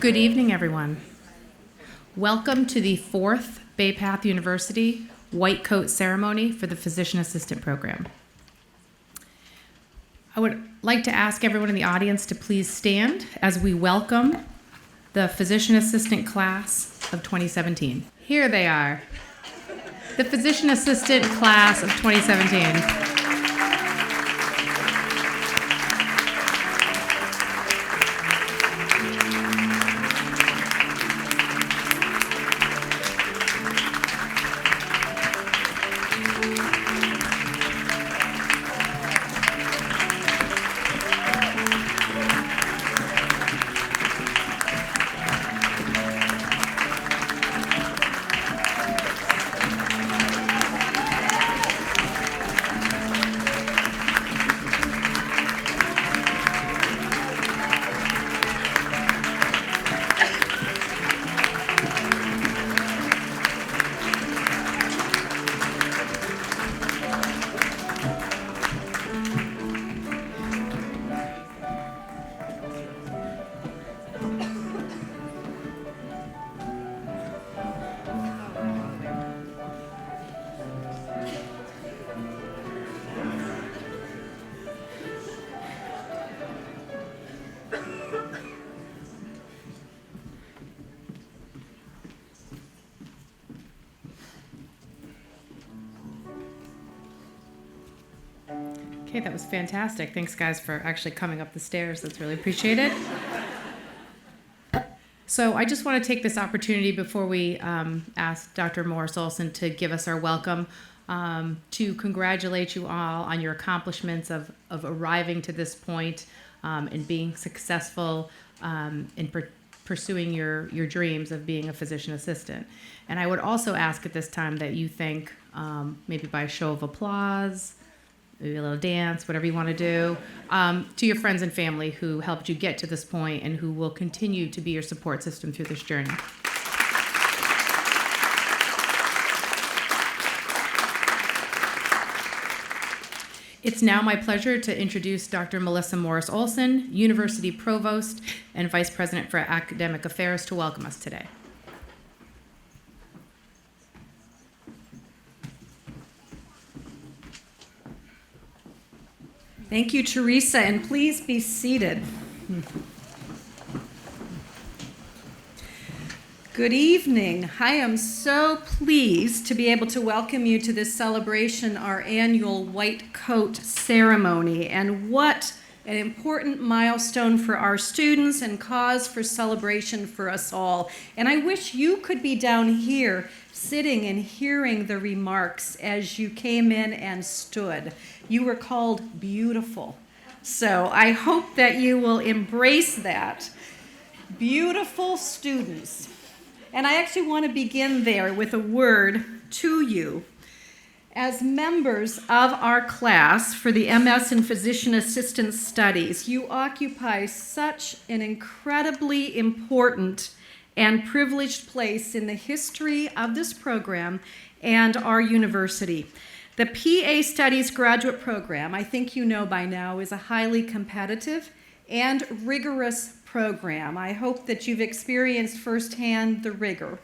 Good evening, everyone. Welcome to the 4th Bay Path University White Coat Ceremony for the Physician Assistant Program. I would like to ask everyone in the audience to please stand as we welcome the Physician Assistant Class of 2017. Here they are, the Physician Assistant Class of 2017. Okay, that was fantastic. Thanks, guys, for actually coming up the stairs. That's really appreciated. So I just want to take this opportunity before we ask Dr. Morris-Olson to give us our welcome to congratulate you all on your accomplishments of arriving to this point and being successful in pursuing your dreams of being a physician assistant. And I would also ask at this time that you thank, maybe by a show of applause, maybe a little dance, whatever you want to do, to your friends and family who helped you get to this point and who will continue to be your support system through this journey. It's now my pleasure to introduce Dr. Melissa Morris-Olson, University Provost and Vice President for Academic Affairs, to welcome us today. Thank you, Teresa, and please be seated. Good evening. I am so pleased to be able to welcome you to this celebration, our annual White Coat Ceremony, and what an important milestone for our students and cause for celebration for us all. And I wish you could be down here sitting and hearing the remarks as you came in and stood. You were called beautiful. So I hope that you will embrace that. Beautiful students. And I actually want to begin there with a word to you. As members of our class for the MS in Physician Assistant Studies, you occupy such an incredibly important and privileged place in the history of this program and our university. The PA Studies graduate program, I think you know by now, is a highly competitive and rigorous program. I hope that you've experienced firsthand the rigor.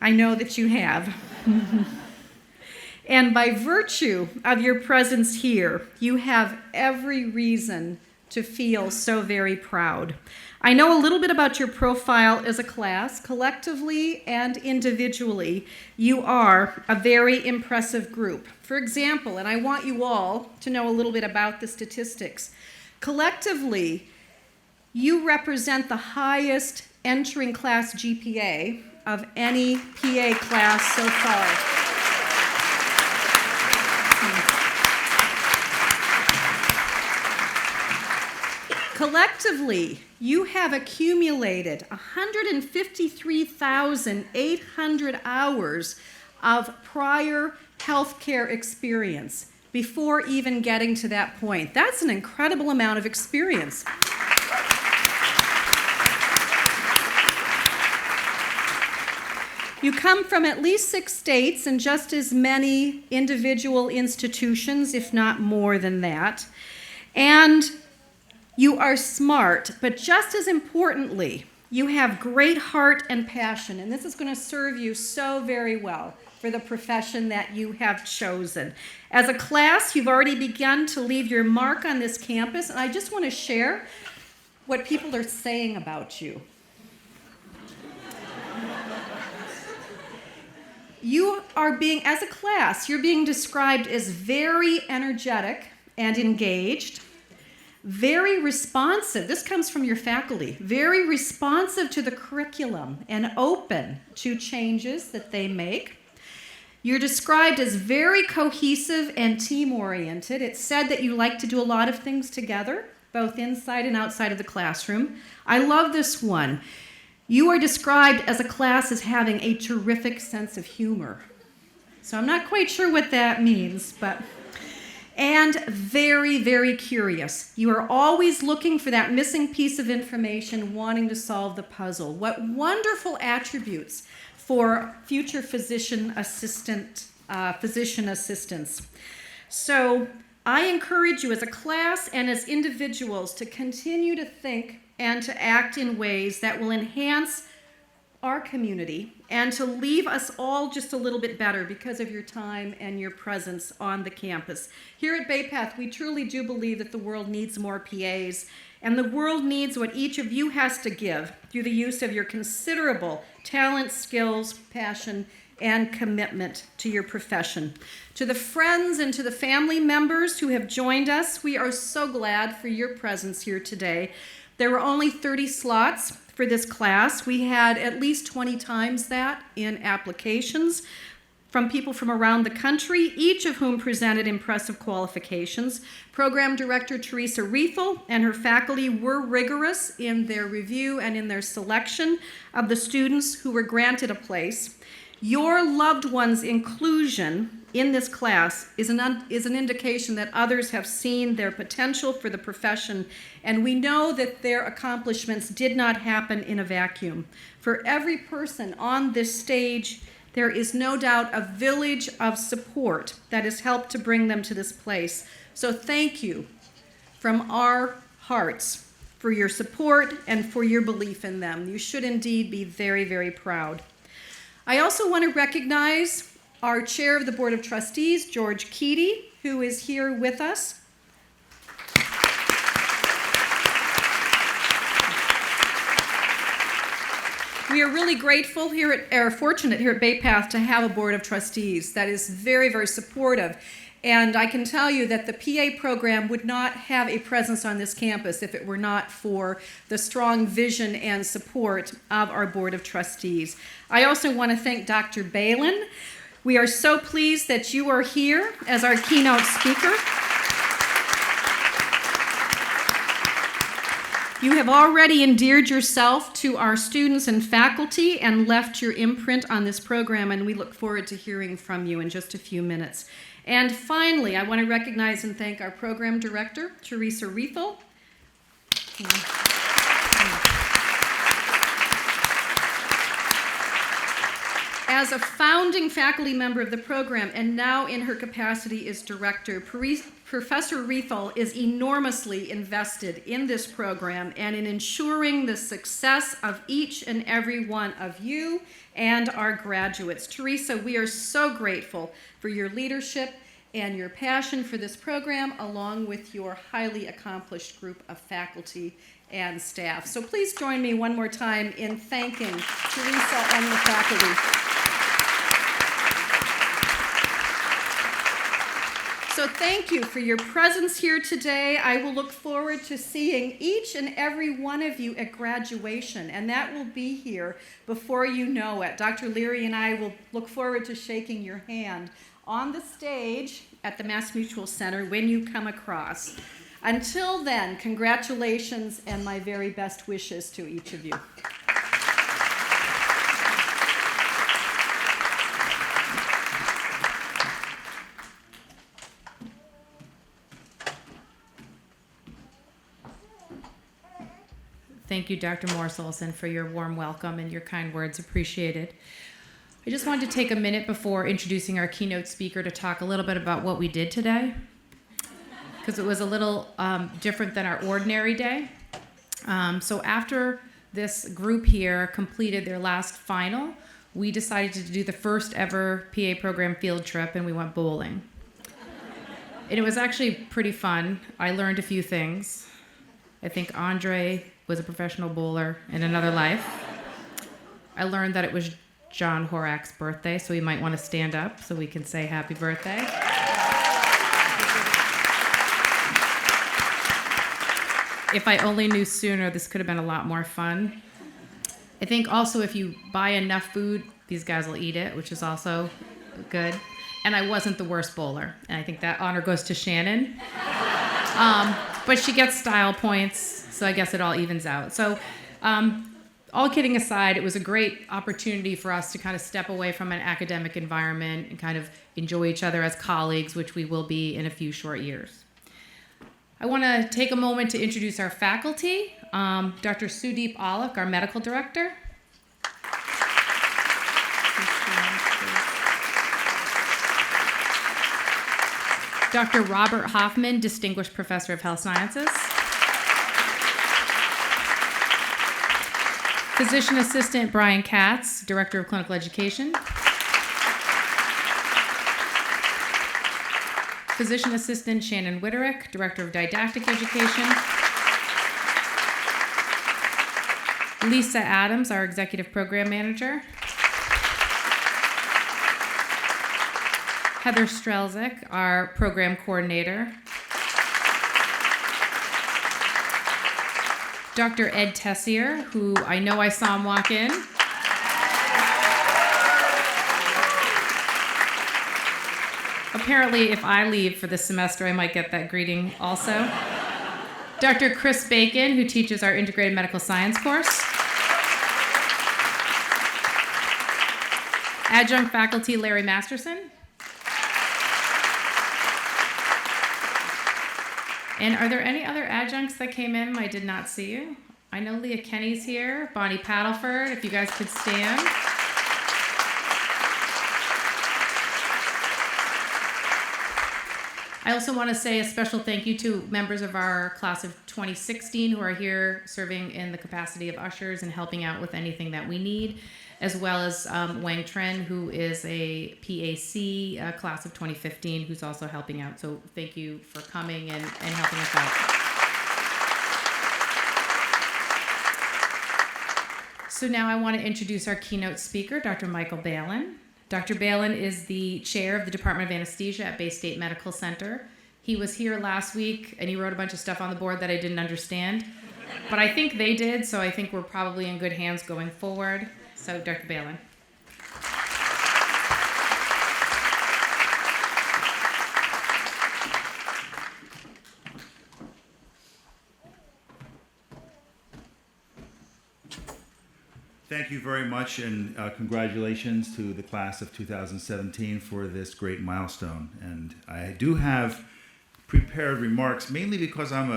I know that you have. And by virtue of your presence here, you have every reason to feel so very proud. I know a little bit about your profile as a class. Collectively and individually, you are a very impressive group. For example, and I want you all to know a little bit about the statistics. Collectively, you represent the highest entering class GPA of any PA class so far. Collectively, you have accumulated 153,800 hours of prior healthcare experience before even getting to that point. That's an incredible amount of experience. You come from at least 6 states and just as many individual institutions, if not more than that. And you are smart, but just as importantly, You have great heart and passion, and this is going to serve you so very well for the profession that you have chosen. As a class, you've already begun to leave your mark on this campus, and I just want to share what people are saying about you. You are being, as a class, you're being described as very energetic and engaged, very responsive. This comes from your faculty. Very responsive to the curriculum and open to changes that they make. You're described as very cohesive and team-oriented. It's said that you like to do a lot of things together, both inside and outside of the classroom. I love this one. You are described as a class as having a terrific sense of humor. So I'm not quite sure what that means, but... And very, very curious. You are always looking for that missing piece of information, wanting to solve the puzzle. What wonderful attributes for future physician assistants. So I encourage you as a class and as individuals to continue to think and to act in ways that will enhance our community and to leave us all just a little bit better because of your time and your presence on the campus. Here at Bay Path, we truly do believe that the world needs more PAs, and the world needs what each of you has to give through the use of your considerable talent, skills, passion, and commitment to your profession. To the friends and to the family members who have joined us, we are so glad for your presence here today. There were only 30 slots for this class. We had at least 20 times that in applications from people from around the country, each of whom presented impressive qualifications. Program Director Teresa Riethel and her faculty were rigorous in their review and in their selection of the students who were granted a place. Your loved one's inclusion in this class is an indication that others have seen their potential for the profession, and we know that their accomplishments did not happen in a vacuum. For every person on this stage, there is no doubt a village of support that has helped to bring them to this place. So thank you from our hearts for your support and for your belief in them. You should indeed be very, very proud. I also want to recognize our chair of the Board of Trustees, George Keaty, who is here with us. We are really grateful fortunate here at Bay Path to have a Board of Trustees that is very, very supportive. And I can tell you that the PA program would not have a presence on this campus if it were not for the strong vision and support of our Board of Trustees. I also want to thank Dr. Balin. We are so pleased that you are here as our keynote speaker. You have already endeared yourself to our students and faculty and left your imprint on this program, and we look forward to hearing from you in just a few minutes. And finally, I want to recognize and thank our program director, Teresa Riethel. As a founding faculty member of the program and now in her capacity as director, Professor Riethel is enormously invested in this program and in ensuring the success of each and every one of you and our graduates. Teresa, we are so grateful for your leadership and your passion for this program, along with your highly accomplished group of faculty and staff. So please join me one more time in thanking Teresa and the faculty. So thank you for your presence here today. I will look forward to seeing each and every one of you at graduation, and that will be here before you know it. Dr. Leary and I will look forward to shaking your hand on the stage at the Mass Mutual Center when you come across. Until then, congratulations and my very best wishes to each of you. Thank you, Dr. Morris-Olson, for your warm welcome and your kind words. Appreciated. I just wanted to take a minute before introducing our keynote speaker to talk a little bit about what we did today, because it was a little different than our ordinary day. So after this group here completed their last final, we decided to do the first ever PA program field trip, and we went bowling. And it was actually pretty fun. I learned a few things. I think Andre was a professional bowler in another life. I learned that it was John Horak's birthday, so we might want to stand up so we can say happy birthday. If I only knew sooner, this could have been a lot more fun. I think also if you buy enough food, these guys will eat it, which is also good. And I wasn't the worst bowler, and I think that honor goes to Shannon. But she gets style points, so I guess it all evens out. So all kidding aside, it was a great opportunity for us to kind of step away from an academic environment and kind of enjoy each other as colleagues, which we will be in a few short years. I want to take a moment to introduce our faculty. Dr. Sudeep Alak, our medical director. Dr. Robert Hoffman, Distinguished Professor of Health Sciences. Physician Assistant Brian Katz, Director of Clinical Education. Physician Assistant Shannon Witterick, Director of Didactic Education. Lisa Adams, our Executive Program Manager. Heather Strelzik, our Program Coordinator. Dr. Ed Tessier, who I know I saw him walk in. Apparently, if I leave for this semester, I might get that greeting also. Dr. Chris Bacon, who teaches our Integrated Medical Science course. Adjunct faculty Larry Masterson. And are there any other adjuncts that came in? I did not see you. I know Leah Kenny's here, Bonnie Paddleford, if you guys could stand. I also want to say a special thank you to members of our class of 2016 who are here serving in the capacity of ushers and helping out with anything that we need, as well as Wang Tren, who is a PAC class of 2015, who's also helping out. So thank you for coming and helping us out. So now I want to introduce our keynote speaker, Dr. Michael Balin. Dr. Balin is the chair of the Department of Anesthesia at Bay State Medical Center. He was here last week, and he wrote a bunch of stuff on the board that I didn't understand. But I think they did, so I think we're probably in good hands going forward. So, Dr. Balin. Thank you very much, and congratulations to the class of 2017 for this great milestone. And I do have prepared remarks, mainly because I'm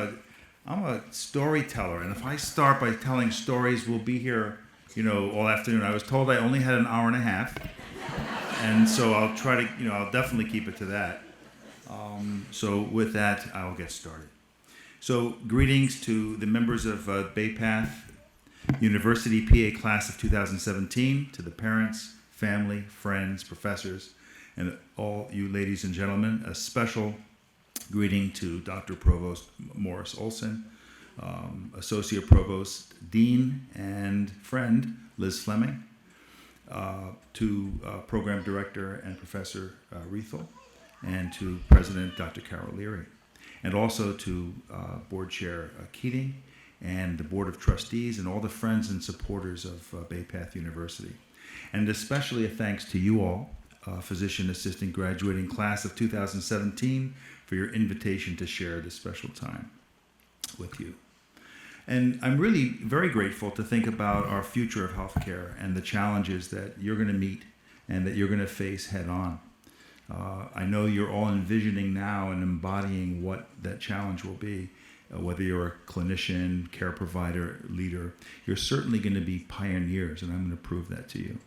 a storyteller, and if I start by telling stories, we'll be here, all afternoon. I was told I only had an hour and a half, and so I'll try to, I'll definitely keep it to that. So with that, I'll get started. So greetings to the members of BayPath University PA class of 2017, to the parents, family, friends, professors, and all you ladies and gentlemen. A special greeting to Dr. Provost Morris Olson, Associate Provost, Dean, and friend Liz Fleming, to Program Director and Professor Riethel, and to President Dr. Carol Leary, and also to Board Chair Keating, and the Board of Trustees, and all the friends and supporters of BayPath University. And especially a thanks to you all, Physician Assistant Graduating Class of 2017, for your invitation to share this special time with you. And I'm really very grateful to think about our future of healthcare and the challenges that you're going to meet and that you're going to face head on. I know you're all envisioning now and embodying what that challenge will be. Whether you're a clinician, care provider, leader, you're certainly going to be pioneers, and I'm going to prove that to you.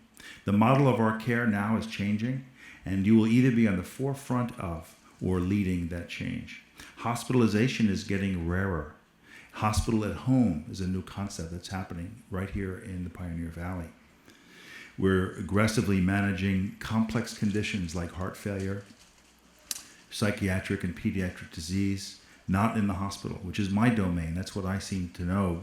The model of our care now is changing, and you will either be on the forefront of or leading that change. Hospitalization is getting rarer. Hospital at home is a new concept that's happening right here in the Pioneer Valley. We're aggressively managing complex conditions like heart failure, psychiatric and pediatric disease, not in the hospital, which is my domain. That's what I seem to know,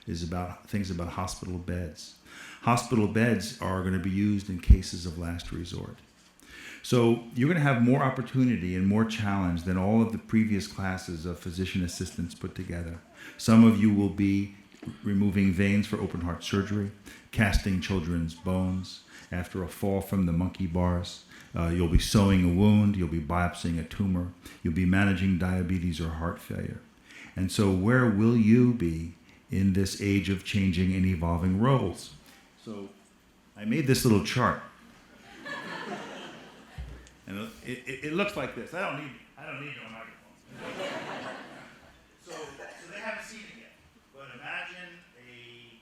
is about things about hospital beds. Hospital beds are going to be used in cases of last resort. So you're going to have more opportunity and more challenge than all of the previous classes of physician assistants put together. Some of you will be removing veins for open heart surgery, casting children's bones after a fall from the monkey bars. You'll be sewing a wound, you'll be biopsying a tumor, you'll be managing diabetes or heart failure. And so where will you be in this age of changing and evolving roles? So I made this little chart. And it looks like this. I don't need no microphone. So they haven't seen it yet. But imagine a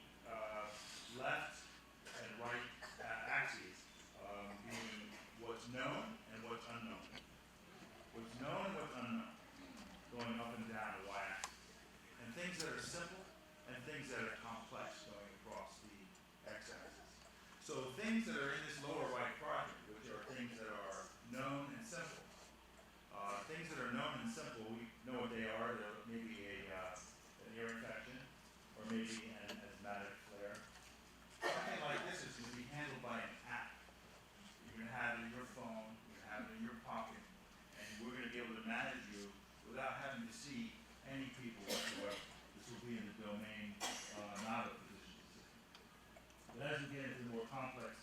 left and right axes being what's known and what's unknown. What's known and what's unknown, going up and down a y-axis. And things that are simple and things that are complex going across the x-axis. So things that are in this lower right quadrant, which are things that are known and simple. Things that are known and simple, we know what they are. There may be an ear infection, or maybe an asthmatic flare. Something like this is going to be handled by an app. You're going to have it in your phone, you're going to have it in your pocket, and we're going to be able to manage you without having to see any people whatsoever. This will be in the domain not of physician assistant. But as we get into more complex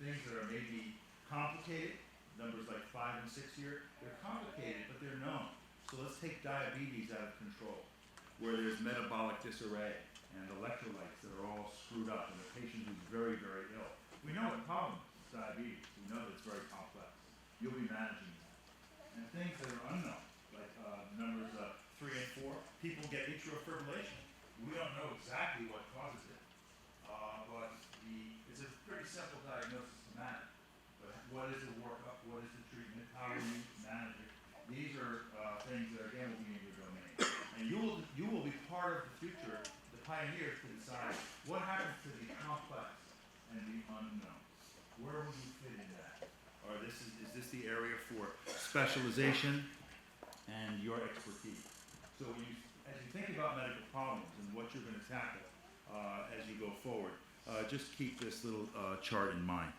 things that are maybe complicated, numbers like 5 and 6 here, they're complicated, but they're known. So let's take diabetes out of control, where there's metabolic disarray and electrolytes that are all screwed up, and a patient who's very, very ill. We know what the problem is with diabetes. We know that it's very complex. You'll be managing that. And things that are unknown, like numbers 3 and 4, people get atrial fibrillation. We don't know exactly what causes it, but it's a pretty simple diagnosis to manage. But what is the workup? What is the treatment? How will you manage it? These are things that, again, will be in your domain. And you will be part of the future, the pioneers, to decide what happens to the complex and the unknown. Where will you fit in that? Or is this the area for specialization and your expertise? So as you think about medical problems and what you're going to tackle as you go forward, just keep this little chart in mind.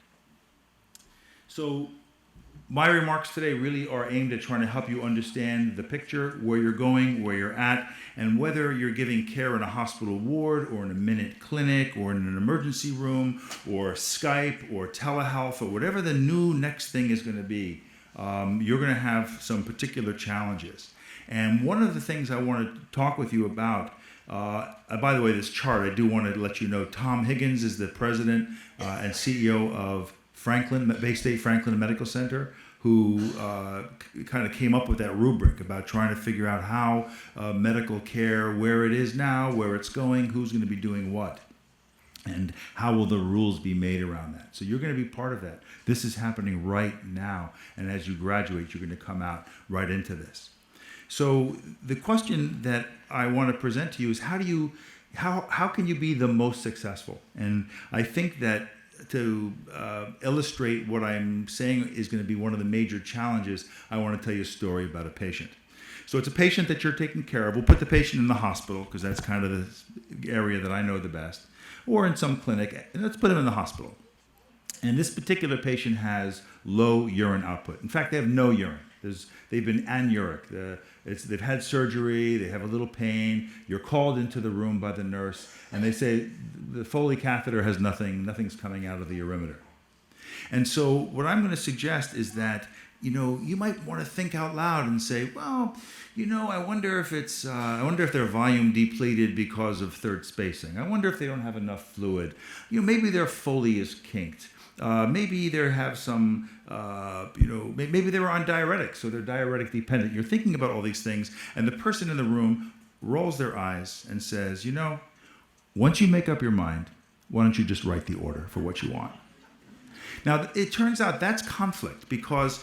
So my remarks today really are aimed at trying to help you understand the picture, where you're going, where you're at, and whether you're giving care in a hospital ward or in a minute clinic or in an emergency room or Skype or telehealth or whatever the new next thing is going to be, you're going to have some particular challenges. And one of the things I want to talk with you about, by the way, this chart, I do want to let you know, Tom Higgins is the president and CEO of Bay State Franklin Medical Center, who kind of came up with that rubric about trying to figure out how medical care, where it is now, where it's going, who's going to be doing what, and how will the rules be made around that. So you're going to be part of that. This is happening right now, and as you graduate, you're going to come out right into this. So the question that I want to present to you is how can you be the most successful? And I think that to illustrate what I'm saying is going to be one of the major challenges, I want to tell you a story about a patient. So it's a patient that you're taking care of. We'll put the patient in the hospital because that's kind of the area that I know the best, or in some clinic, and let's put him in the hospital. And this particular patient has low urine output. In fact, they have no urine. They've been anuric. They've had surgery. They have a little pain. You're called into the room by the nurse, and they say the Foley catheter has nothing's coming out of the ureter. And so what I'm going to suggest is that you might want to think out loud and say, well, I wonder if they're volume depleted because of third spacing. I wonder if they don't have enough fluid. Maybe their Foley is kinked. Maybe they have some, maybe they were on diuretics, so they're diuretic dependent. You're thinking about all these things, and the person in the room rolls their eyes and says, once you make up your mind, why don't you just write the order for what you want? Now, it turns out that's conflict because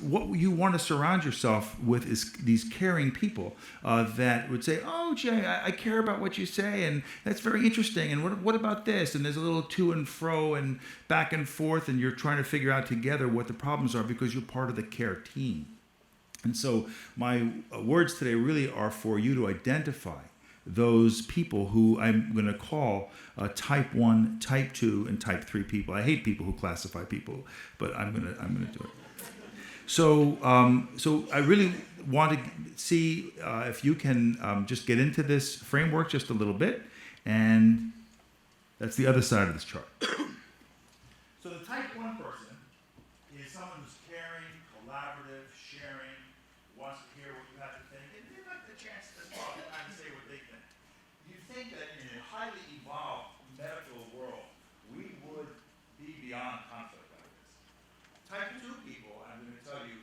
what you want to surround yourself with is these caring people that would say, "Oh, Jay, I care about what you say, and that's very interesting. And what about this?" And there's a little to and fro and back and forth, and you're trying to figure out together what the problems are because you're part of the care team. And so, my words today really are for you to identify those people who I'm going to call type 1, type 2, and type 3 people. I hate people who classify people, but I'm going to do it. So I really want to see if you can just get into this framework just a little bit, and that's the other side of this chart. So the type 1 person is someone who's caring, collaborative, sharing, wants to hear what you have to think, and they have the chance to talk and say what they think. You think that in a highly evolved medical world, we would be beyond conflict like this. Type 2 people, I'm going to tell you,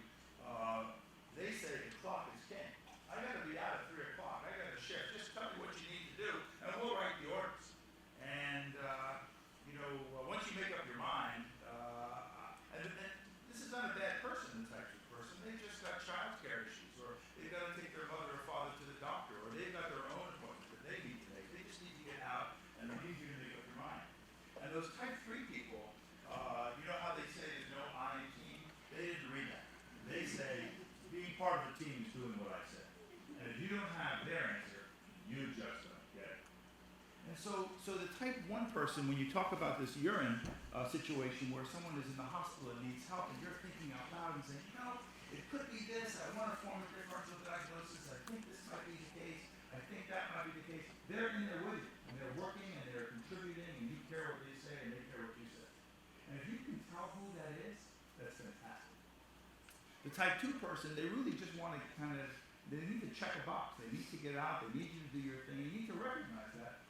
they say the clock is king. I got to be out at 3 o'clock. I got to shift. Just tell me what you need to do, and we'll write the orders. And once you make up your mind, and this is not a bad person, the type 2 person. They just got child care issues, or they've got to take their mother or father to the doctor, or they've got their own appointment that they need to make. They just need to get out, and they need you to make up your mind. And those type 3 people, you know how they say there's no I in team? They didn't read that. They say being part of a team is doing what I say. And if you don't have their answer, you just don't get it. And so the type 1 person, when you talk about this urine situation where someone is in the hospital and needs help, and you're thinking out loud and saying, it could be this, I want to form a differential diagnosis, I think this might be the case, I think that might be the case. They're in there with you, and they're working, and they're contributing, and you care what they say, and they care what you say. And if you can tell who that is, that's fantastic. The type 2 person, they really just want to they need to check a box. They need to get out. They need you to do your thing. You need to recognize that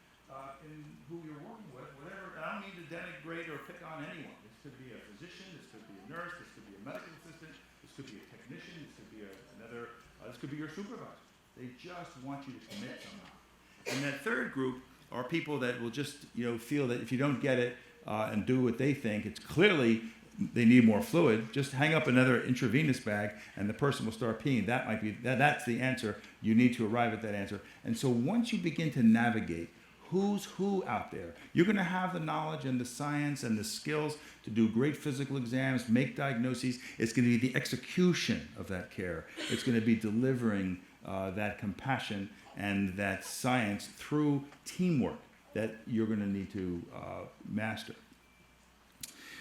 in who you're working with, whatever. I don't need to denigrate or pick on anyone. This could be a physician. This could be a nurse. This could be a medical assistant. This could be a technician. This could be this could be your supervisor. They just want you to commit somehow. And that third group are people that will just feel that if you don't get it and do what they think, it's clearly they need more fluid. Just hang up another intravenous bag, and the person will start peeing. That's the answer. You need to arrive at that answer. And so once you begin to navigate who's who out there, you're going to have the knowledge and the science and the skills to do great physical exams, make diagnoses. It's going to be the execution of that care. It's going to be delivering that compassion and that science through teamwork that you're going to need to master.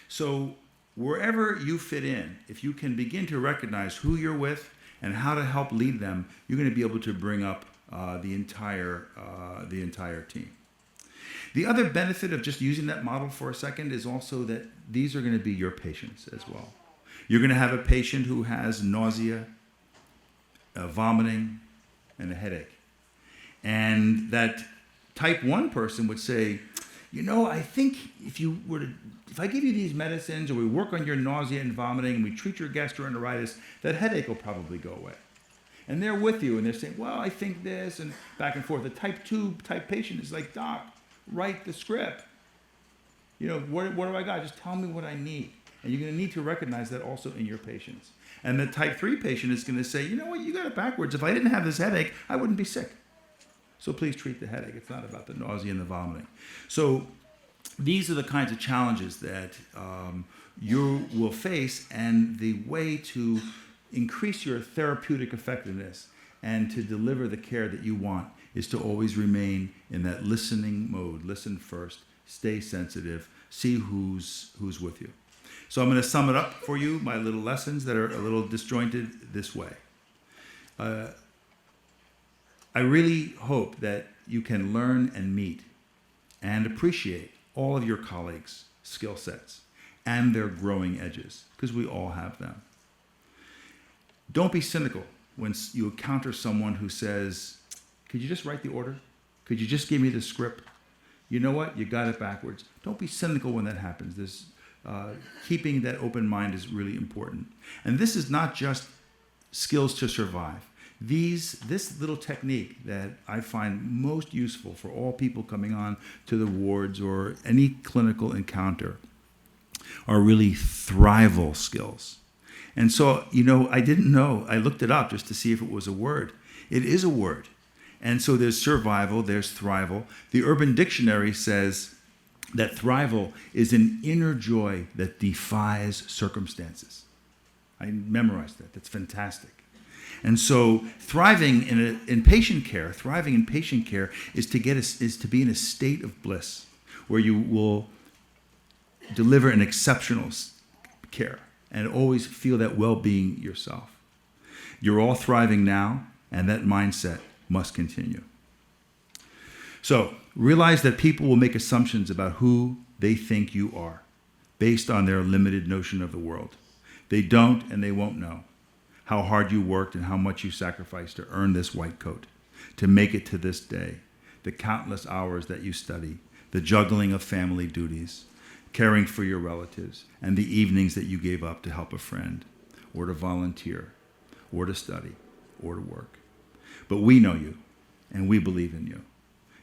So wherever you fit in, if you can begin to recognize who you're with and how to help lead them, you're going to be able to bring up the entire team. The other benefit of just using that model for a second is also that these are going to be your patients as well. You're going to have a patient who has nausea, vomiting, and a headache. And that type 1 person would say, I think if I give you these medicines, or we work on your nausea and vomiting, and we treat your gastroenteritis, that headache will probably go away. And they're with you, and they're saying, well, I think this, and back and forth. The type 2 type patient is like, doc, write the script. What do I got? Just tell me what I need. And you're going to need to recognize that also in your patients. And the type 3 patient is going to say, you know what, you got it backwards. If I didn't have this headache, I wouldn't be sick. So please treat the headache. It's not about the nausea and the vomiting. So these are the kinds of challenges that you will face, and the way to increase your therapeutic effectiveness and to deliver the care that you want is to always remain in that listening mode. Listen first, stay sensitive, see who's with you. So I'm going to sum it up for you, my little lessons that are a little disjointed this way. I really hope that you can learn and meet and appreciate all of your colleagues' skill sets and their growing edges, because we all have them. Don't be cynical when you encounter someone who says, could you just write the order? Could you just give me the script? You know what? You got it backwards. Don't be cynical when that happens. Keeping that open mind is really important. And this is not just skills to survive. This little technique that I find most useful for all people coming on to the wards or any clinical encounter are really thrival skills. And so, I didn't know. I looked it up just to see if it was a word. It is a word. And so there's survival, there's thrival. The Urban Dictionary says that thrival is an inner joy that defies circumstances. I memorized that. That's fantastic. And so thriving in patient care is to be in a state of bliss where you will deliver an exceptional care and always feel that well-being yourself. You're all thriving now, and that mindset must continue. So realize that people will make assumptions about who they think you are based on their limited notion of the world. They don't and they won't know how hard you worked and how much you sacrificed to earn this white coat, to make it to this day, the countless hours that you study, the juggling of family duties, caring for your relatives, and the evenings that you gave up to help a friend, or to volunteer, or to study, or to work. But we know you, and we believe in you.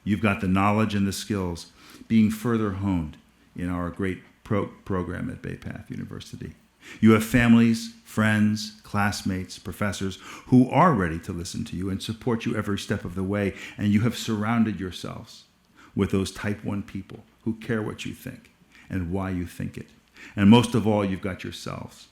You've got the knowledge and the skills being further honed in our great program at Bay Path University. You have families, friends, classmates, professors who are ready to listen to you and support you every step of the way, and you have surrounded yourselves with those type 1 people who care what you think and why you think it. And most of all, you've got yourselves.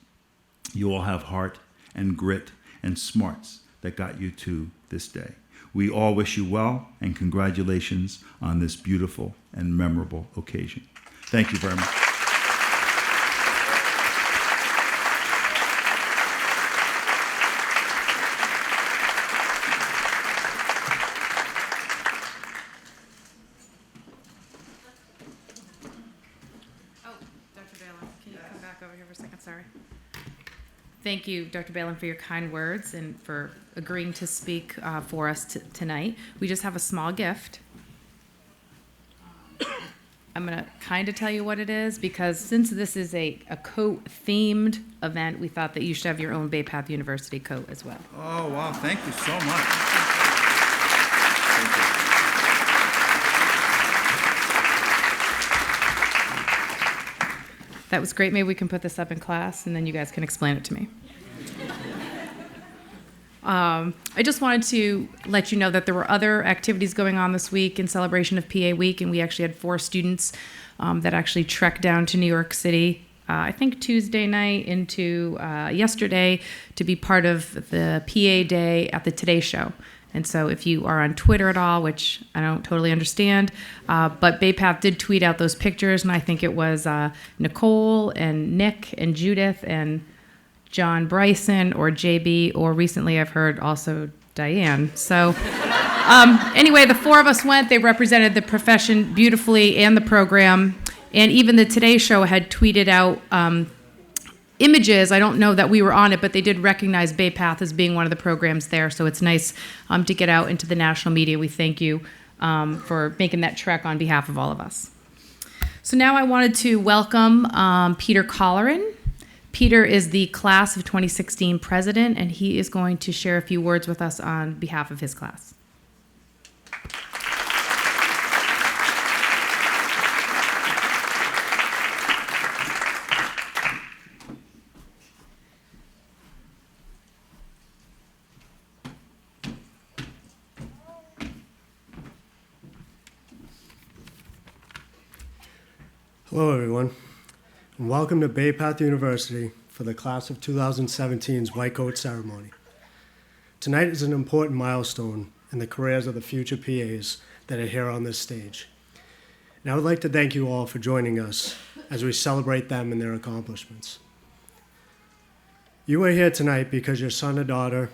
You all have heart and grit and smarts that got you to this day. We all wish you well, and congratulations on this beautiful and memorable occasion. Thank you very much. Thank you, Dr. Balin, for your kind words and for agreeing to speak for us tonight. We just have a small gift. I'm going to kind of tell you what it is because since this is a coat-themed event, we thought that you should have your own Bay Path University coat as well. Oh, wow. Thank you so much. That was great. Maybe we can put this up in class, and then you guys can explain it to me. I just wanted to let you know that there were other activities going on this week in celebration of PA Week, and we actually had 4 students that actually trekked down to New York City, I think Tuesday night into yesterday, to be part of the PA Day at the Today Show. And so if you are on Twitter at all, which I don't totally understand, but Bay Path did tweet out those pictures, and I think it was Nicole and Nick and Judith and John Bryson or JB, or recently I've heard also Diane. So anyway, the 4 of us went. They represented the profession beautifully and the program. And even the Today Show had tweeted out images. I don't know that we were on it, but they did recognize Bay Path as being one of the programs there. So it's nice to get out into the national media. We thank you for making that trek on behalf of all of us. So now I wanted to welcome Peter Colleran. Peter is the class of 2016 president, and he is going to share a few words with us on behalf of his class. Hello, everyone, and welcome to Bay Path University for the class of 2017's White Coat Ceremony. Tonight is an important milestone in the careers of the future PAs that are here on this stage. And I would like to thank you all for joining us as we celebrate them and their accomplishments. You are here tonight because your son or daughter,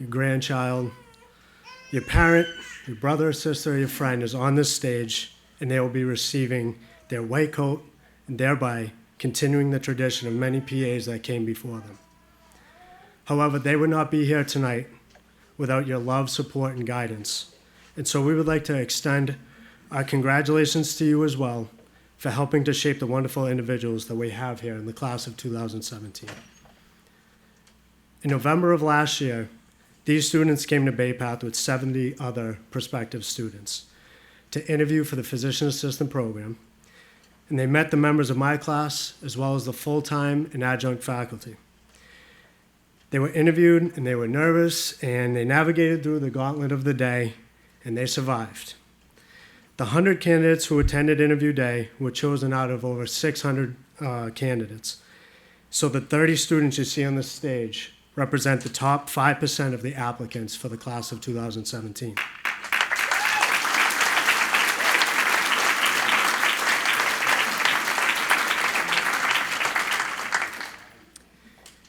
your grandchild, your parent, your brother or sister, or your friend is on this stage, and they will be receiving their white coat, and thereby continuing the tradition of many PAs that came before them. However, they would not be here tonight without your love, support, and guidance. And so we would like to extend our congratulations to you as well for helping to shape the wonderful individuals that we have here in the class of 2017. In November of last year, these students came to Bay Path with 70 other prospective students to interview for the physician assistant program. and they met the members of my class as well as the full-time and adjunct faculty. They were interviewed and they were nervous and they navigated through the gauntlet of the day and they survived. The 100 candidates who attended interview day were chosen out of over 600 candidates. So the 30 students you see on the stage represent the top 5% of the applicants for the class of 2017.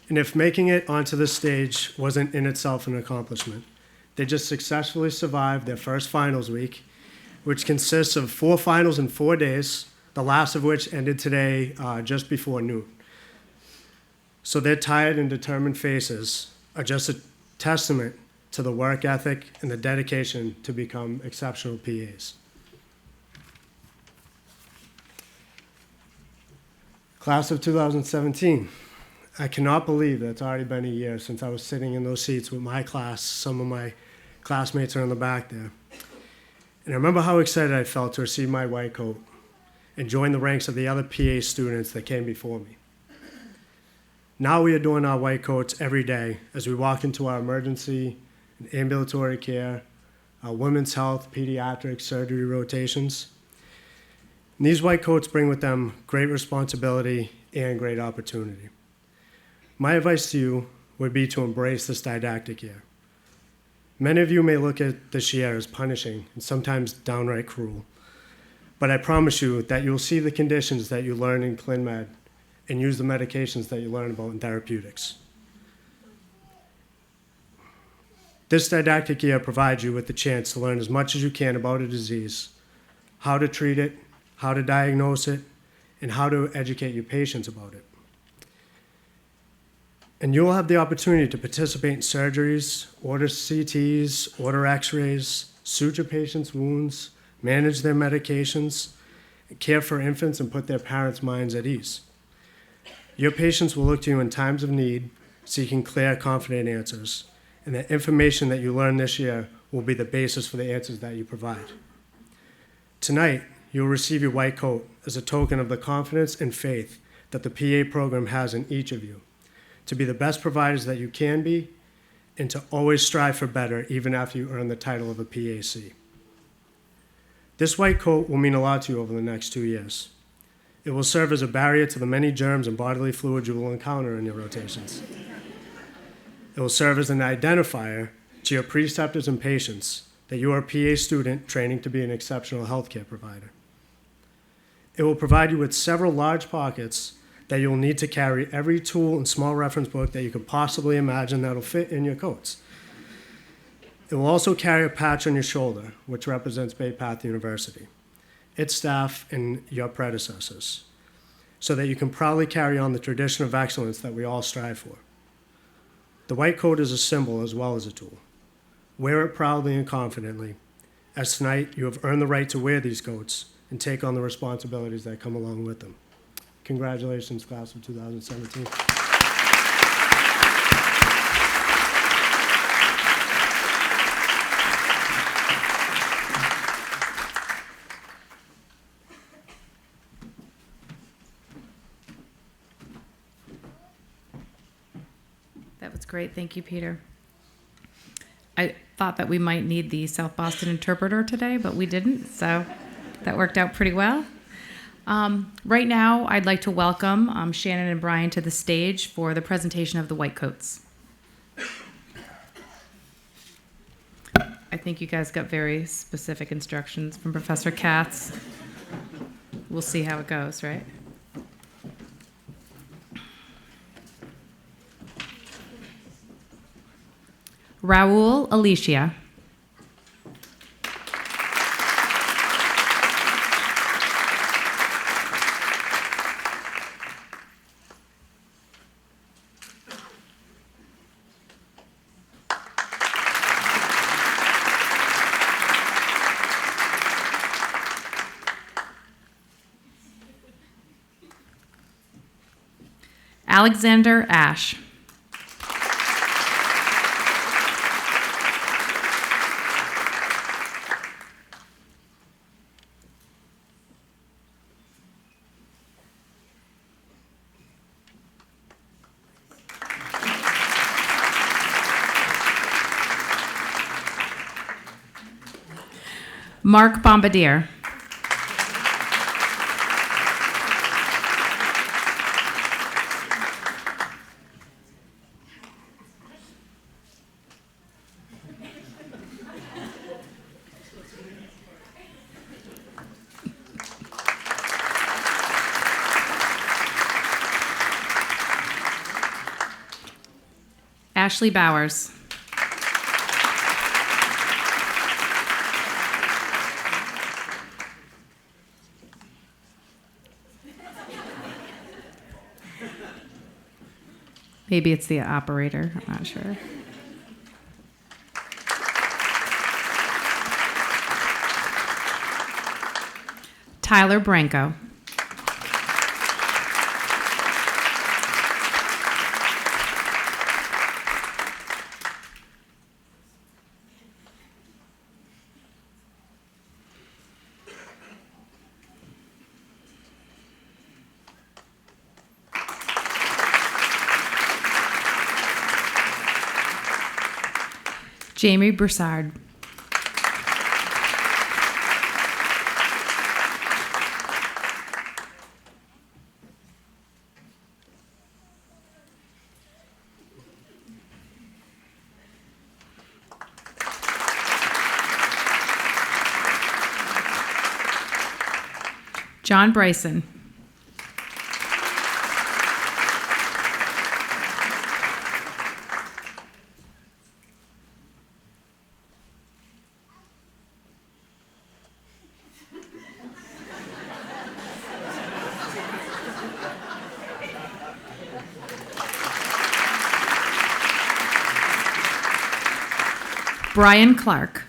And if making it onto the stage wasn't in itself an accomplishment, they just successfully survived their first finals week, which consists of 4 finals in 4 days, the last of which ended today just before noon. So their tired and determined faces are just a testament to the work ethic and the dedication to become exceptional PAs. Class of 2017. I cannot believe that it's already been a year since I was sitting in those seats with my class. Some of my classmates are in the back there. And I remember how excited I felt to receive my white coat and join the ranks of the other PA students that came before me. Now we are doing our white coats every day as we walk into our emergency and ambulatory care, our women's health, pediatric, surgery rotations. And these white coats bring with them great responsibility and great opportunity. My advice to you would be to embrace this didactic year. Many of you may look at this year as punishing and sometimes downright cruel, but I promise you that you'll see the conditions that you learn in ClinMed and use the medications that you learn about in therapeutics. This didactic year provides you with the chance to learn as much as you can about a disease, how to treat it, how to diagnose it, and how to educate your patients about it. And you'll have the opportunity to participate in surgeries, order CTs, order x-rays, suture patients' wounds, manage their medications, care for infants, and put their parents' minds at ease. Your patients will look to you in times of need, seeking clear, confident answers, and the information that you learn this year will be the basis for the answers that you provide. Tonight, you'll receive your white coat as a token of the confidence and faith that the PA program has in each of you, to be the best providers that you can be, and to always strive for better even after you earn the title of a PAC. This white coat will mean a lot to you over the next 2 years. It will serve as a barrier to the many germs and bodily fluids you will encounter in your rotations. It will serve as an identifier to your preceptors and patients that you are a PA student training to be an exceptional healthcare provider. It will provide you with several large pockets that you'll need to carry every tool and small reference book that you could possibly imagine that'll fit in your coats. It will also carry a patch on your shoulder, which represents Bay Path University, its staff, and your predecessors, so that you can proudly carry on the tradition of excellence that we all strive for. The white coat is a symbol as well as a tool. Wear it proudly and confidently, as tonight you have earned the right to wear these coats and take on the responsibilities that come along with them. Congratulations, class of 2017. That was great. Thank you, Peter. I thought that we might need the South Boston interpreter today, but we didn't, so that worked out pretty well. Right now, I'd like to welcome Shannon and Brian to the stage for the presentation of the white coats. I think you guys got very specific instructions from Professor Katz. We'll see how it goes, right? Raul Alicia. Alexander Ash. Mark Bombardier. Ashley Bowers. Maybe it's the operator, I'm not sure. Tyler Branco. Jamie Broussard. John Bryson. Brian Clark.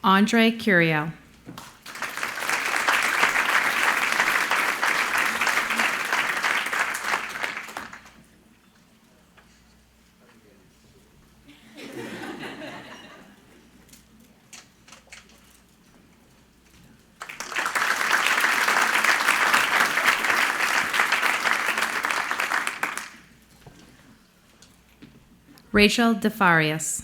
Andre Curiel. Rachel DeFarias.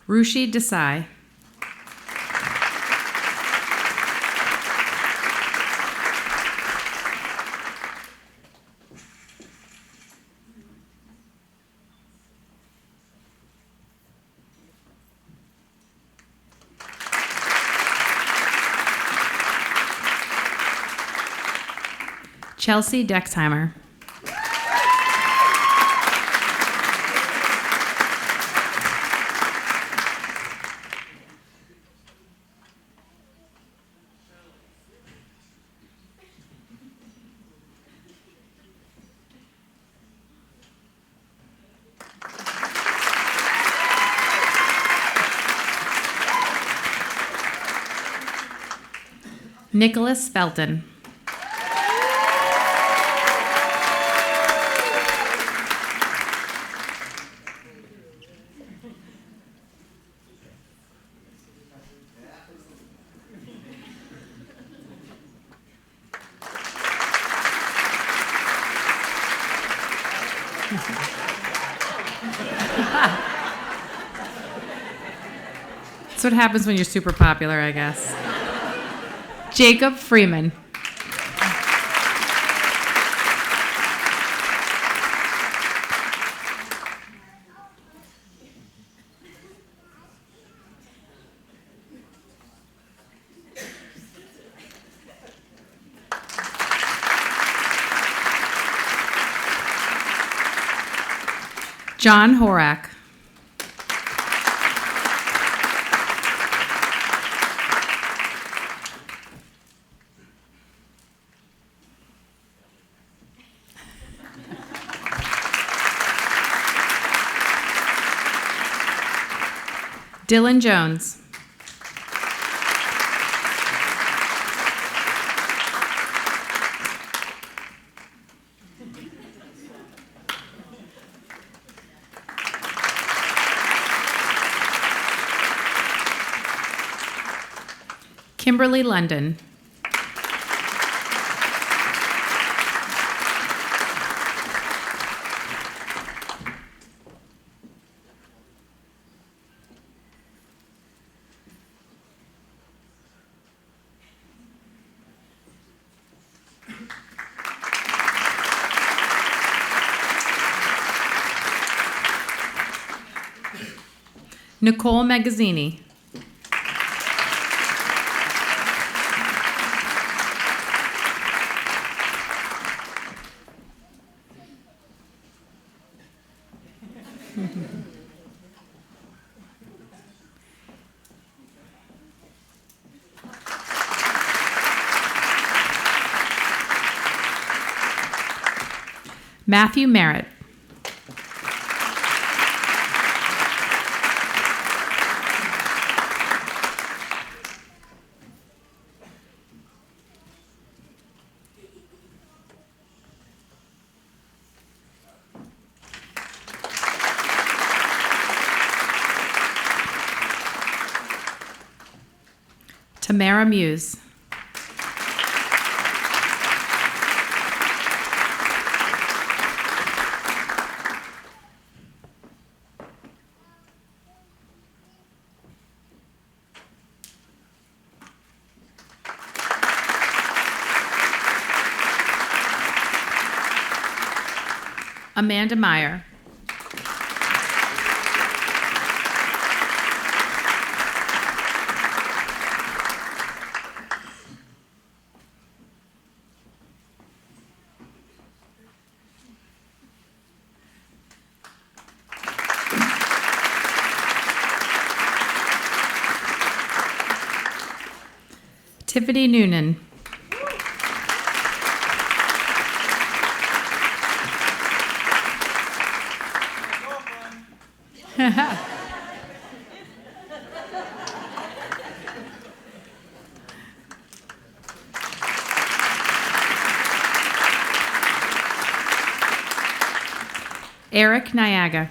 Rushi Desai. Chelsea Dexheimer. Nicholas Felton. That's what happens when you're super popular, I guess. Jacob Freeman. John Horak. Dylan Jones. Kimberly London. Nicole Magazzini. Matthew Merritt. Tamara Muse. Amanda Meyer. Tiffany Noonan. Eric Niaga.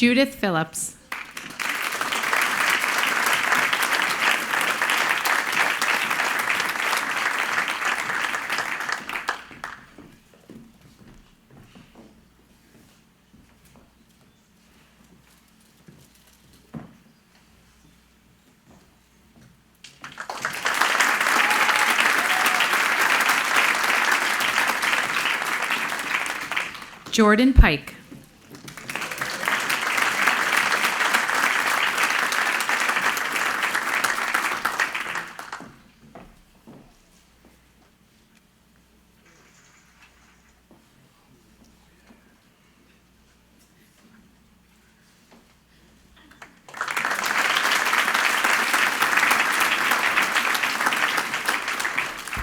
Judith Phillips. Jordan Pike.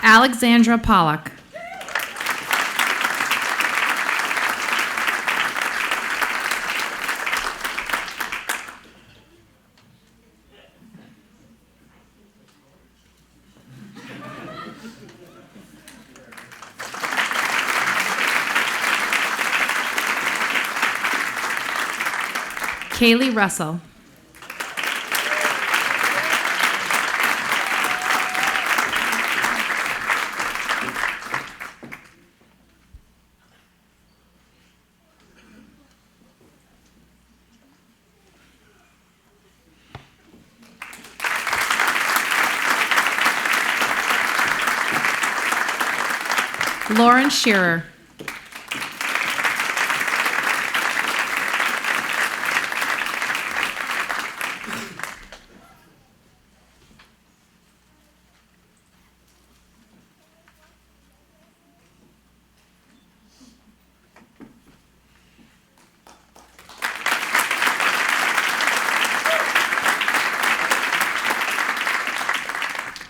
Alexandra Pollock. Kaylee Russell. Lauren Shearer.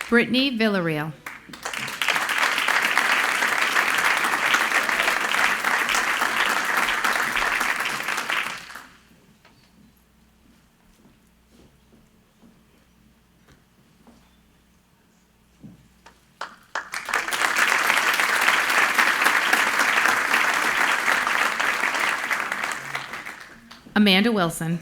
Brittany Villarreal. Amanda Wilson.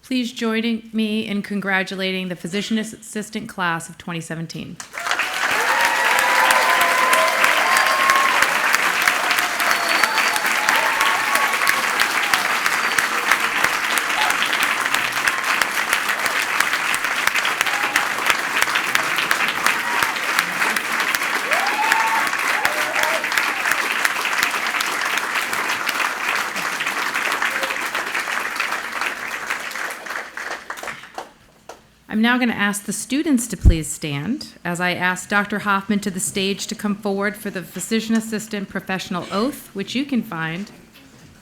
Please join me in congratulating the Physician Assistant Class of 2017. I'm now going to ask the students to please stand as I ask Dr. Hoffman to the stage to come forward for the Physician Assistant Professional Oath, which you can find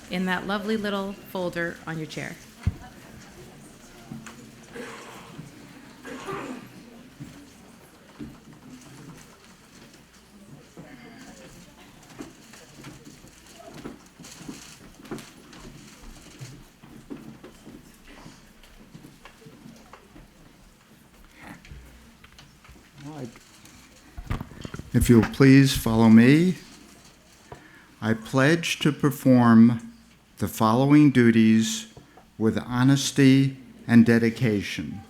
in that lovely little folder on your chair. If you'll please follow me, I pledge to perform the following duties with honesty and dedication.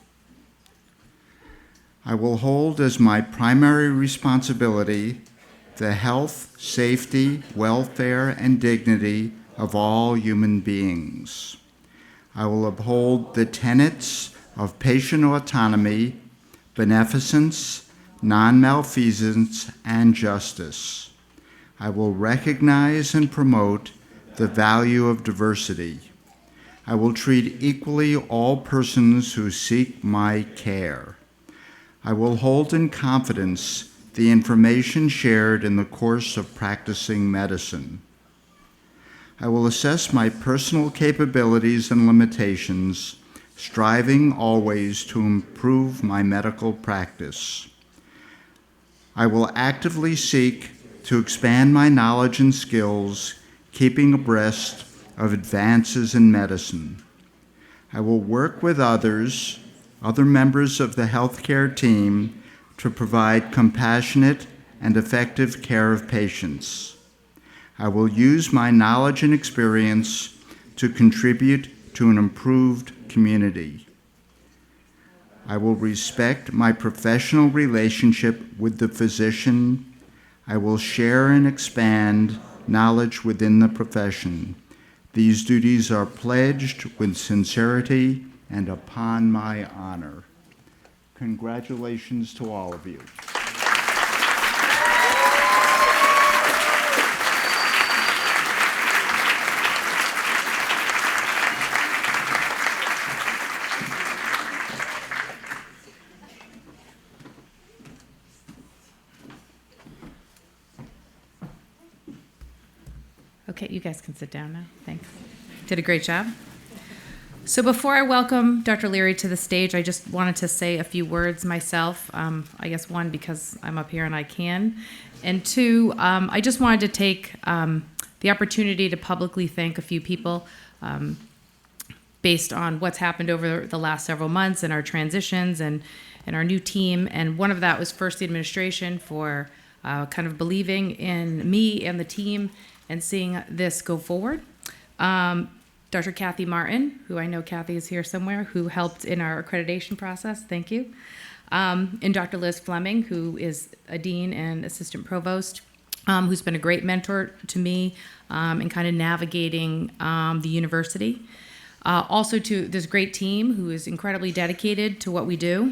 I will hold as my primary responsibility the health, safety, welfare, and dignity of all human beings. I will uphold the tenets of patient autonomy, beneficence, non-malfeasance, and justice. I will recognize and promote the value of diversity. I will treat equally all persons who seek my care. I will hold in confidence the information shared in the course of practicing medicine. I will assess my personal capabilities and limitations, striving always to improve my medical practice. I will actively seek to expand my knowledge and skills, keeping abreast of advances in medicine. I will work with other members of the healthcare team to provide compassionate and effective care of patients. I will use my knowledge and experience to contribute to an improved community. I will respect my professional relationship with the physician. I will share and expand knowledge within the profession. These duties are pledged with sincerity and upon my honor. Congratulations to all of you. Okay, you guys can sit down now. Thanks. Did a great job. So before I welcome Dr. Leary to the stage, I just wanted to say a few words myself. I guess one, because I'm up here and I can. And two, I just wanted to take the opportunity to publicly thank a few people based on what's happened over the last several months and our transitions and our new team. And one of that was first the administration for kind of believing in me and the team and seeing this go forward. Dr. Kathy Martin, who I know Kathy is here somewhere, who helped in our accreditation process. Thank you. And Dr. Liz Fleming, who is a dean and assistant provost, who's been a great mentor to me in kind of navigating the university. Also to this great team who is incredibly dedicated to what we do.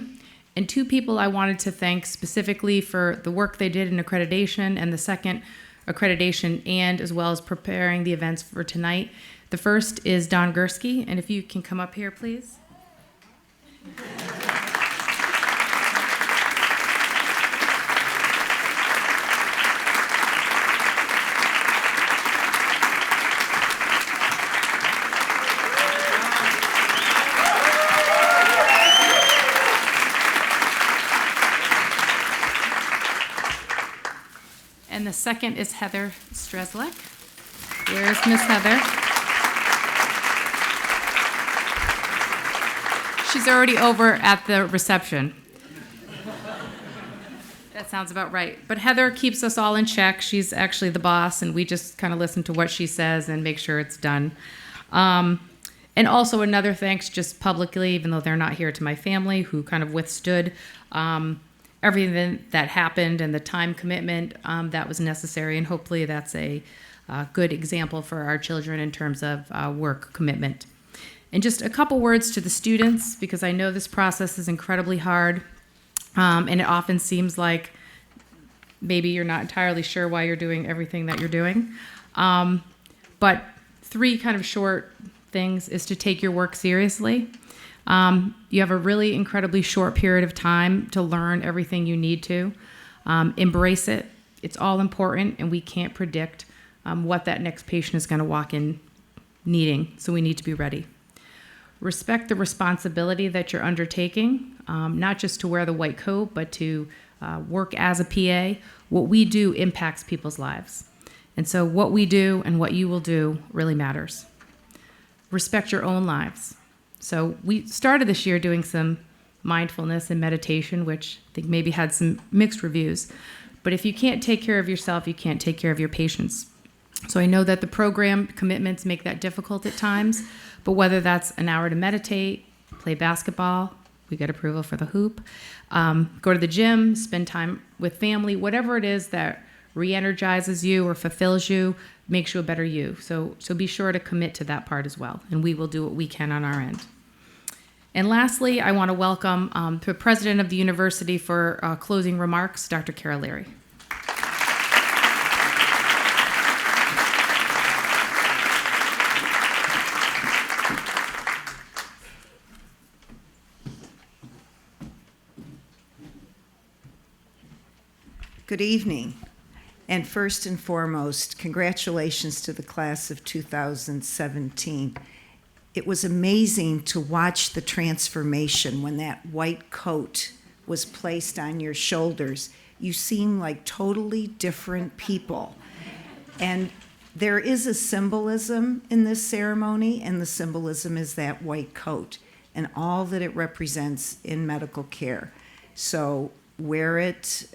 And two people I wanted to thank specifically for the work they did in accreditation, and the second accreditation and as well as preparing the events for tonight. The first is Don Gursky, and if you can come up here, please. And the second is Heather Streslek. Where is Miss Heather? She's already over at the reception. That sounds about right. But Heather keeps us all in check. She's actually the boss, and we just kind of listen to what she says and make sure it's done. And also another thanks just publicly, even though they're not here, to my family who kind of withstood everything that happened and the time commitment that was necessary. And hopefully that's a good example for our children in terms of work commitment. And just a couple words to the students, because I know this process is incredibly hard, and it often seems like maybe you're not entirely sure why you're doing everything that you're doing. But three kind of short things is to take your work seriously. You have a really incredibly short period of time to learn everything you need to. Embrace it. It's all important, and we can't predict what that next patient is going to walk in needing, so we need to be ready. Respect the responsibility that you're undertaking, not just to wear the white coat, but to work as a PA. What we do impacts people's lives. And so what we do and what you will do really matters. Respect your own lives. So we started this year doing some mindfulness and meditation, which I think maybe had some mixed reviews. But if you can't take care of yourself, you can't take care of your patients. So I know that the program commitments make that difficult at times, but whether that's an hour to meditate, play basketball, we get approval for the hoop, go to the gym, spend time with family, whatever it is that re-energizes you or fulfills you, makes you a better you. So be sure to commit to that part as well, and we will do what we can on our end. And lastly, I want to welcome the president of the university for closing remarks, Dr. Carol Leary. Good evening, and first and foremost, congratulations to the class of 2017. It was amazing to watch the transformation when that white coat was placed on your shoulders. You seem like totally different people. And there is a symbolism in this ceremony, and the symbolism is that white coat and all that it represents in medical care. So wear it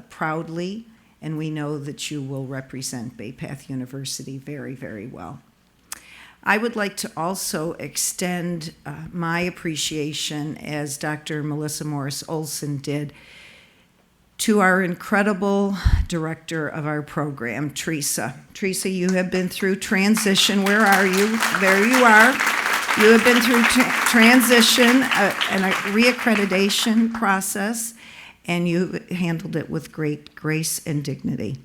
proudly, and we know that you will represent Bay Path University very, very well. I would like to also extend my appreciation, as Dr. Melissa Morris Olson did, to our incredible director of our program, Teresa. Teresa, you have been through transition. Where are you? There you are. You have been through transition and a reaccreditation process, and you handled it with great grace and dignity.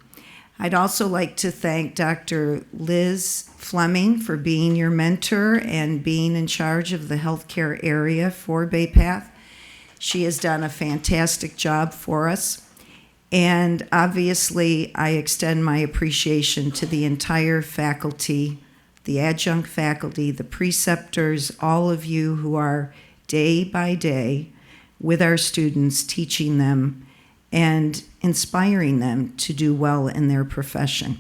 I'd also like to thank Dr. Liz Fleming for being your mentor and being in charge of the healthcare area for Bay Path. She has done a fantastic job for us. And obviously, I extend my appreciation to the entire faculty, the adjunct faculty, the preceptors, all of you who are day by day with our students, teaching them and inspiring them to do well in their profession.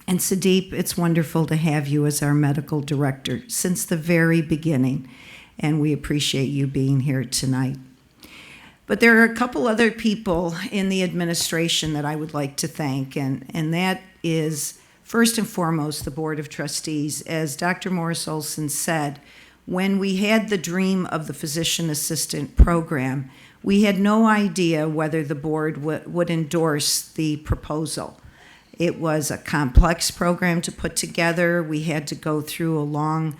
And Sudeep, it's wonderful to have you as our medical director since the very beginning, and we appreciate you being here tonight. But there are a couple other people in the administration that I would like to thank, and that is first and foremost the Board of Trustees. As Dr. Morris Olson said, when we had the dream of the physician assistant program, we had no idea whether the board would endorse the proposal. It was a complex program to put together. We had to go through a long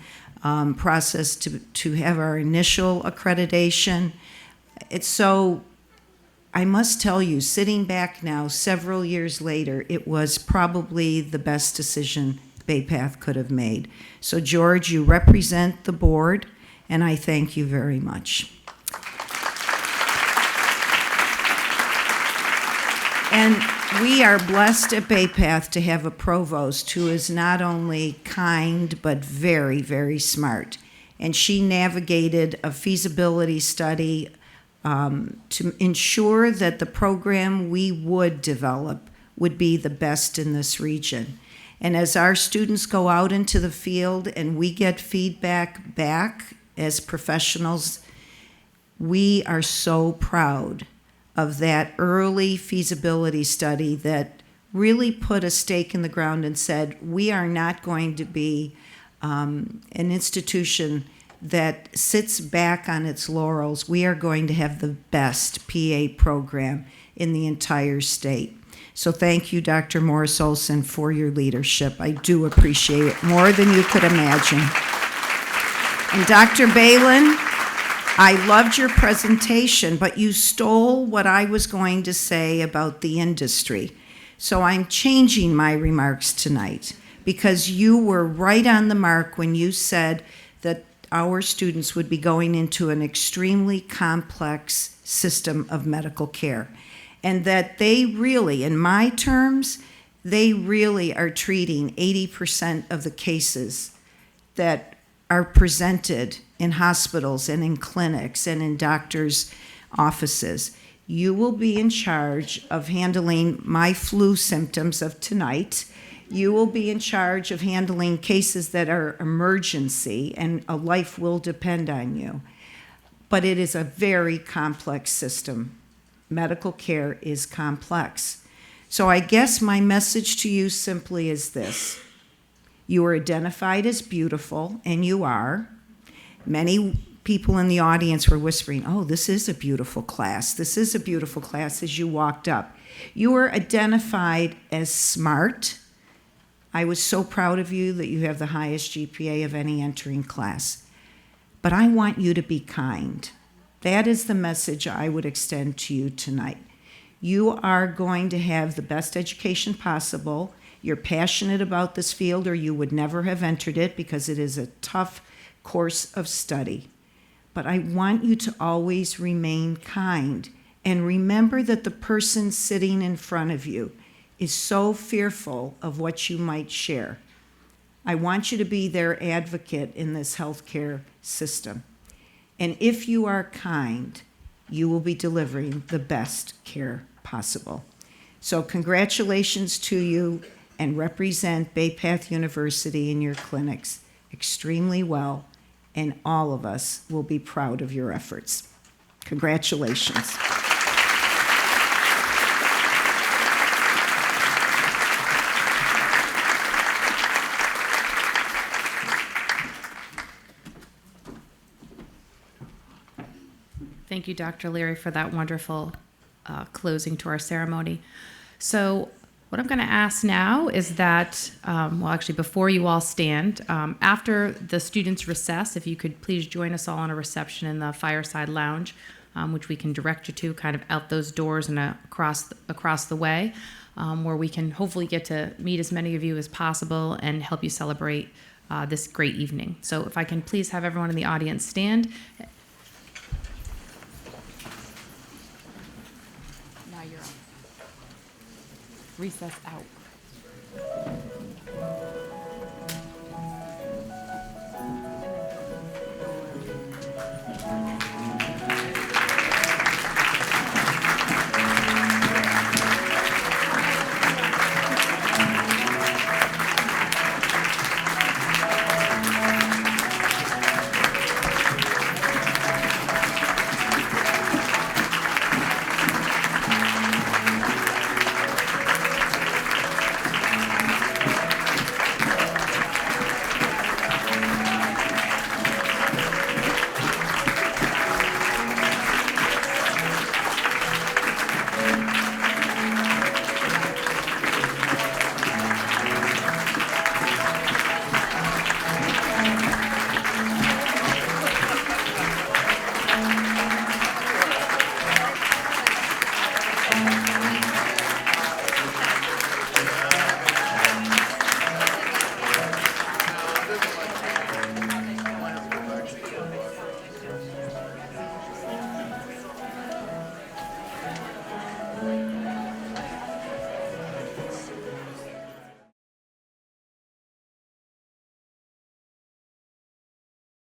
process to have our initial accreditation. It's so I must tell you, sitting back now several years later, it was probably the best decision Bay Path could have made. So George, you represent the board, and I thank you very much. And we are blessed at Bay Path to have a provost who is not only kind, but very, very smart. And she navigated a feasibility study to ensure that the program we would develop would be the best in this region. And as our students go out into the field and we get feedback back as professionals, we are so proud of that early feasibility study that really put a stake in the ground and said, we are not going to be an institution that sits back on its laurels. We are going to have the best PA program in the entire state. So thank you, Dr. Morris Olson, for your leadership. I do appreciate it more than you could imagine. And Dr. Balin, I loved your presentation, but you stole what I was going to say about the industry. So I'm changing my remarks tonight because you were right on the mark when you said that our students would be going into an extremely complex system of medical care. And that they really, in my terms, they really are treating 80% of the cases that are presented in hospitals and in clinics and in doctors' offices. You will be in charge of handling my flu symptoms of tonight. You will be in charge of handling cases that are emergency, and a life will depend on you. But it is a very complex system. Medical care is complex. So I guess my message to you simply is this. You are identified as beautiful, and you are. Many people in the audience were whispering, oh, this is a beautiful class. This is a beautiful class as you walked up. You were identified as smart. I was so proud of you that you have the highest GPA of any entering class. But I want you to be kind. That is the message I would extend to you tonight. You are going to have the best education possible. You're passionate about this field, or you would never have entered it because it is a tough course of study. But I want you to always remain kind and remember that the person sitting in front of you is so fearful of what you might share. I want you to be their advocate in this healthcare system. And if you are kind, you will be delivering the best care possible. So congratulations to you, and represent Bay Path University in your clinics extremely well, and all of us will be proud of your efforts. Congratulations. Thank you, Dr. Leary, for that wonderful closing to our ceremony. So what I'm going to ask now is that, well, actually, before you all stand, after the students recess, if you could please join us all on a reception in the Fireside Lounge, which we can direct you to kind of out those doors and across the way, where we can hopefully get to meet as many of you as possible and help you celebrate this great evening. So if I can please have everyone in the audience stand. Now you're on. Recess out.